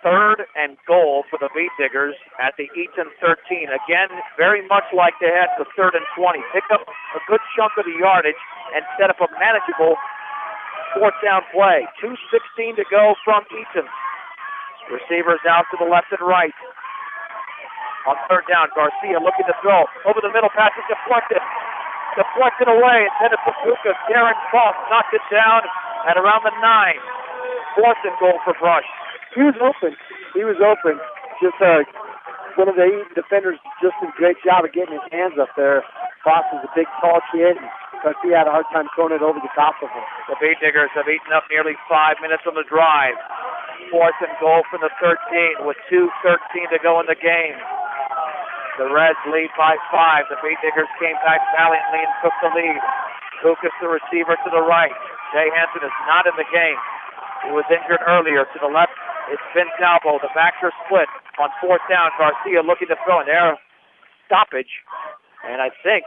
3rd and goal for the Beat Diggers at the Eaton 13. Again, very much like they had the 3rd and 20. Pick up a good chunk of the yardage and set up a manageable 4th down play. 2:16 to go from Eaton. Receivers out to the left and right. On 3rd down, Garcia looking to throw. Over the middle, pass is deflected. Deflected away, intended for Lucas. Darren Foss knocked it down at around the 9. 4th and goal for Brush. He was open. Just one of the Eaton defenders just did a great job of getting his hands up there. Foss is a big, tall kid, but he had a hard time throwing it over the top of him. The Beat Diggers have eaten up nearly 5 minutes on the drive. 4th and goal from the 13 with 2:13 to go in the game. The Reds lead by 5. The Beat Diggers came back valiantly and took the lead. Lucas, the receiver, to the right. Jay Hansen is not in the game. He was injured earlier. To the left, it's Vince Albo. The backs are split. On 4th down, Garcia looking to throw in there. Stoppage. And I think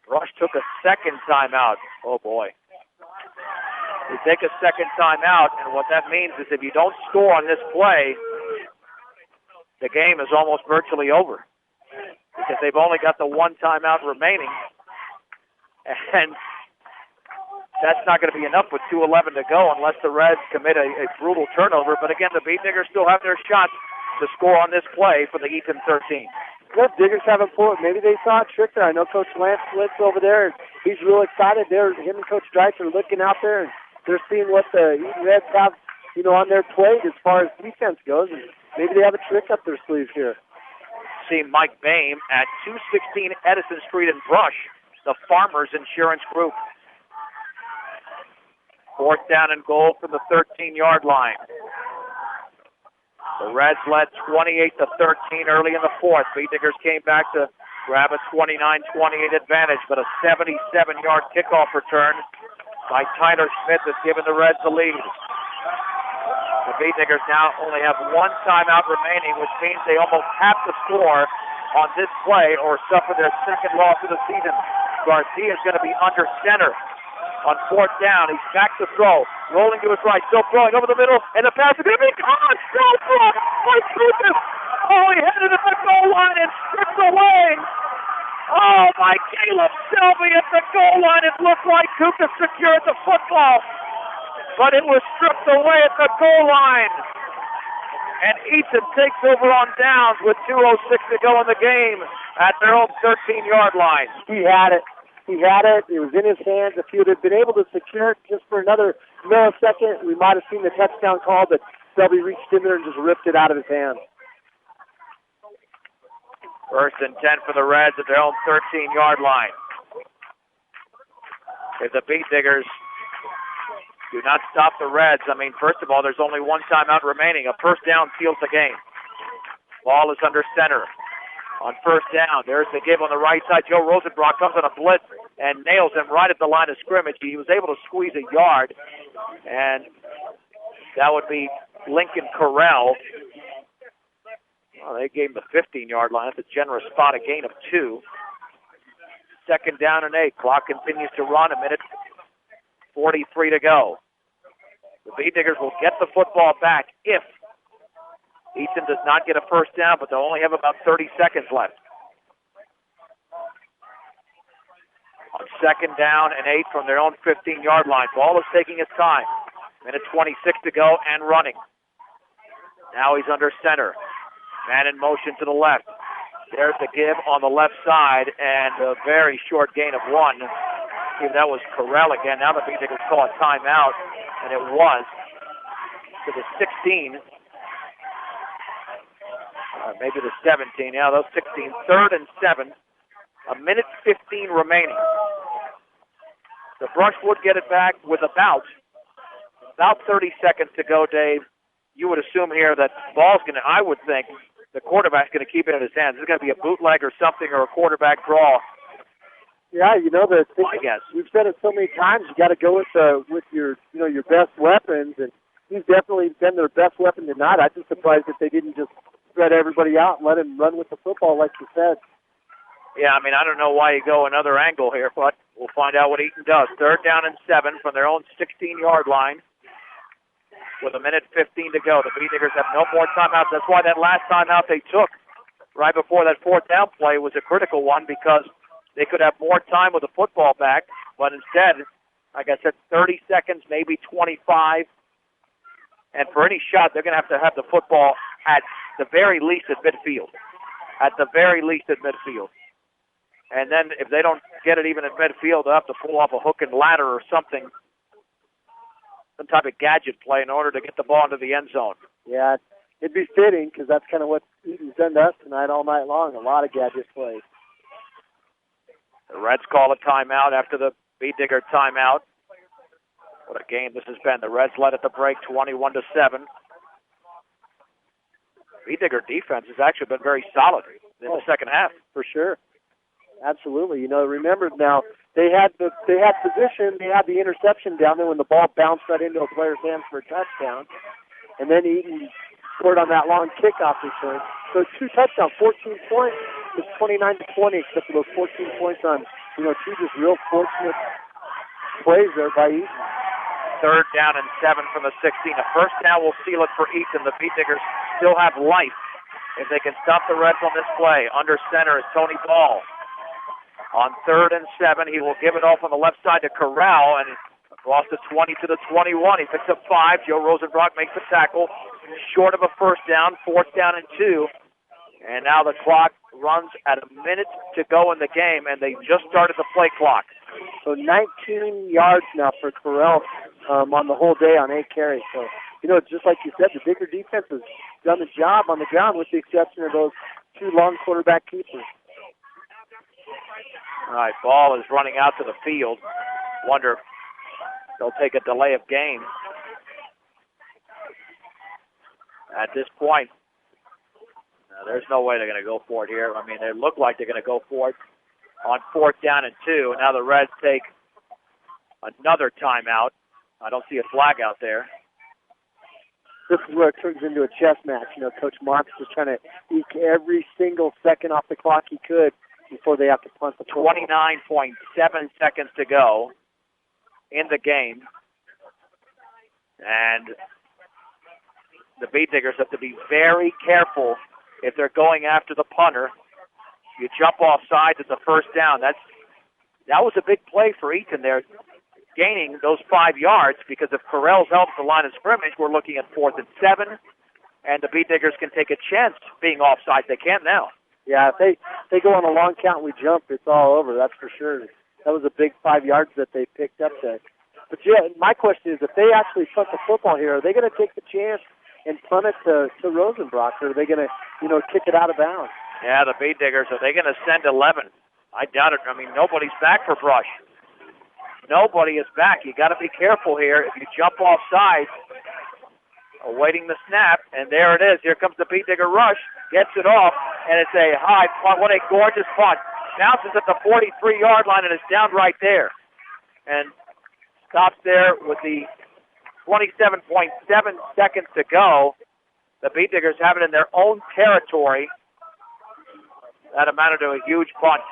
Rush took a second timeout. Oh, boy. You take a second timeout, and what that means is if you don't score on this play, the game is almost virtually over because they've only got the one timeout remaining, and that's not going to be enough with 2:11 to go unless the Reds commit a brutal turnover. But again, the Beat Diggers still have their shot to score on this play for the Eaton 13. Well, Diggers haven't pulled. Maybe they saw a trick there. I know Coach Lance Flitz over there. He's real excited. Him and Coach Dreitz are looking out there, and they're seeing what the Eaton Reds have, on their plate as far as defense goes. And maybe they have a trick up their sleeve here. See Mike Boehm at 216 Edison Street in Brush, the Farmers Insurance Group. 4th down and goal from the 13-yard line. The Reds led 28-13 early in the 4th. Beat Diggers came back to grab a 29-28 advantage, but a 77-yard kickoff return by Tyler Smith has given the Reds the lead. The Beat Diggers now only have one timeout remaining, which means they almost have to score on this play or suffer their second loss of the season. Garcia is going to be under center on 4th down. He's back to throw. Rolling to his right, still throwing over the middle, and the pass is going to be caught. Still blocked by Lucas. Oh, he headed at the goal line and stripped away. Oh, my Caleb Selby at the goal line. It looked like Kukas secured the football, but it was stripped away at the goal line. And Eaton takes over on downs with 2:06 to go in the game at their own 13-yard line. He had it. It was in his hands. If he would have been able to secure it just for another millisecond, we might have seen the touchdown call, but Selby reached in there and just ripped it out of his hands. 1st and 10 for the Reds at their own 13-yard line. If the Beat Diggers do not stop the Reds, first of all, there's only one timeout remaining. A 1st down seals the game. Ball is under center. On 1st down, there's the give on the right side. Joe Rosenbrock comes on a blitz and nails him right at the line of scrimmage. He was able to squeeze a yard, and that would be Lincoln Corral. Well, they gave him the 15-yard line. That's a generous spot, a gain of 2. 2nd down and 8. Clock continues to run. 1:43 to go. The Beat Diggers will get the football back if Eaton does not get a 1st down, but they'll only have about 30 seconds left. On 2nd down and 8 from their own 15-yard line. Ball is taking its time. 1:26 to go and running. Now he's under center. Man in motion to the left. There's the give on the left side, and a very short gain of 1. That was Corral again. Now the Beat Diggers call a timeout, and it was to the 16. Maybe the 17. Yeah, those 16. 3rd and 7. 1:15 remaining. The Brush would get it back with about 30 seconds to go, Dave. You would assume here that the ball's going to, I would think, the quarterback's going to keep it in his hands. It's going to be a bootleg or something or a quarterback draw. Yeah, we've said it so many times. You got to go with your best weapons, and he's definitely been their best weapon tonight. I'm just surprised that they didn't just spread everybody out and let him run with the football, like you said. Yeah, I don't know why you go another angle here, but we'll find out what Eaton does. 3rd down and 7 from their own 16-yard line. with 1:15 to go. The Beatniggers have no more timeouts. That's why that last timeout they took right before that fourth down play was a critical one, because they could have more time with the football back. But instead, like I said, 30 seconds, maybe 25. And for any shot, they're going to have the football at the very least at midfield. At the very least at midfield. And then if they don't get it even at midfield, they'll have to pull off a hook and ladder or something, some type of gadget play in order to get the ball into the end zone. Yeah, it'd be fitting, because that's kind of what Eaton's done to us tonight all night long, a lot of gadget plays. The Reds call a timeout after the Beatdigger timeout. What a game this has been. The Reds led at the break 21-7. Beatdigger defense has actually been very solid in the second half. For sure. Absolutely. Remember now, they had position, they had the interception down there when the ball bounced right into a player's hands for a touchdown. And then Eaton scored on that long kickoff return. So 2 touchdowns, 14 points. It's 29-20, except for those 14 points on, 2 just real fortunate plays there by Eaton. 3rd down and 7 from the 16. A first down will seal it for Eaton. The Beatniggers still have life if they can stop the Reds on this play. Under center is Tony Ball. On 3rd and 7, he will give it off on the left side to Corral, and across the 20 to the 21. He picks up 5. Joe Rosenbrock makes the tackle, short of a first down, 4th down and 2. And now the clock runs at a minute to go in the game, and they just started the play clock. So 19 yards now for Corral on the whole day on 8 carries. So, just like you said, the Digger defense has done the job on the ground with the exception of those 2 long quarterback keepers. All right, ball is running out to the field. Wonder if they'll take a delay of game. At this point, there's no way they're going to go for it here. I mean, they look like they're going to go for it on 4th down and 2. And now the Reds take another timeout. I don't see a flag out there. This is where it turns into a chess match. Coach Marks is trying to eke every single second off the clock he could before they have to punt the football. 29.7 seconds to go in the game. And the Beatniggers have to be very careful if they're going after the punter. You jump off sides at the first down. That was a big play for Eaton there, gaining those 5 yards, because if Correll's held at the line of scrimmage, we're looking at 4th and 7, and the Beatniggers can take a chance being offside. They can't now. Yeah, if they go on a long count and we jump, it's all over, that's for sure. That was a big 5 yards that they picked up there. But, yeah, my question is, if they actually punt the football here, are they going to take the chance and punt it to Rosenbrock, or are they going to, kick it out of bounds? Yeah, the Beatniggers, are they going to send 11? I doubt it. I mean, nobody's back for Brush. Nobody is back. You got to be careful here. If you jump off sides, awaiting the snap, and there it is. Here comes the Beatdigger rush, gets it off, and it's a high punt. What a gorgeous punt. Bounces at the 43-yard line and is down right there. And stops there with the 27.7 seconds to go. The Beatdiggers have it in their own territory. That amounted to a huge punt.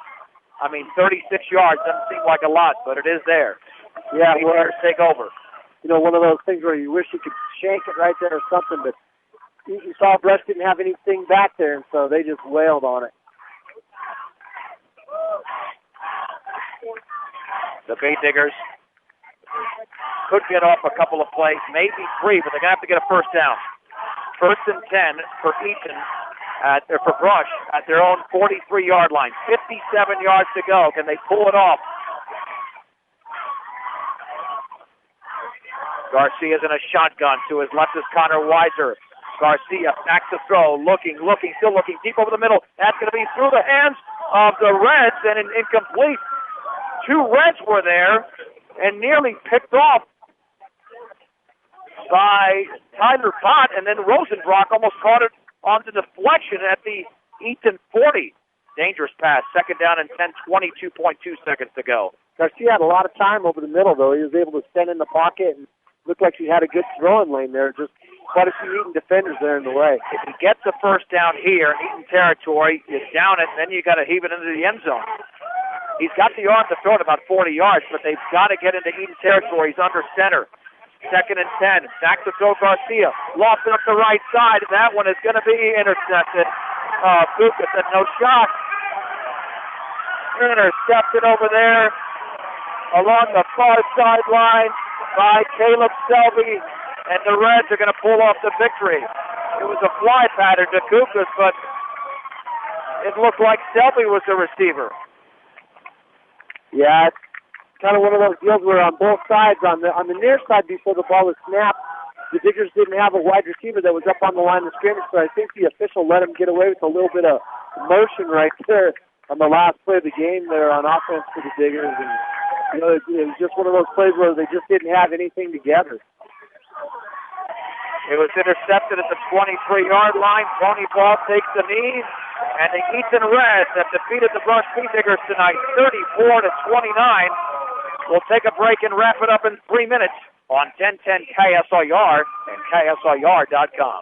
I mean, 36 yards doesn't seem like a lot, but it is there. Yeah, Beatdiggers take over. One of those things where you wish you could shank it right there or something, but you saw Brush didn't have anything back there, and so they just wailed on it. The Beatdiggers could get off a couple of plays, maybe 3, but they're going to have to get a first down. 1st and 10 for Eaton, for Brush, at their own 43-yard line. 57 yards to go. Can they pull it off? Garcia's in a shotgun. To his left is Connor Weiser. Garcia back to throw, looking, still looking deep over the middle. That's going to be through the hands of the Reds and an incomplete. 2 Reds were there and nearly picked off by Tyler Pott, and then Rosenbrock almost caught it on the deflection at the Eaton 40. Dangerous pass. 2nd down and 10, 22.2 seconds to go. Garcia had a lot of time over the middle, though. He was able to stand in the pocket and looked like he had a good throwing lane there. Just quite a few Eaton defenders there in the way. If he gets the first down here in Eaton territory, you down it, and then you got to heave it into the end zone. He's got the arm to throw it about 40 yards, but they've got to get into Eaton territory. He's under center. 2nd and 10. Back to throw Garcia. Lofted up the right side, and that one is going to be intercepted. Buka said no shot. Intercepted over there along the far sideline by Caleb Selby, and the Reds are going to pull off the victory. It was a fly pattern to Kukas, but it looked like Selby was the receiver. Yeah, it's kind of one of those deals where on both sides, on the near side before the ball was snapped, the Diggers didn't have a wide receiver that was up on the line of scrimmage, so I think the official let him get away with a little bit of motion right there on the last play of the game there on offense for the Diggers. And, you know, it was just one of those plays where they just didn't have anything together. It was intercepted at the 23-yard line. Tony Ball takes the knee, and the Eaton Reds have defeated the Brush Speed Diggers tonight, 34-29. We'll take a break and wrap it up in 3 minutes on 1010 KSIR and KSIR.com.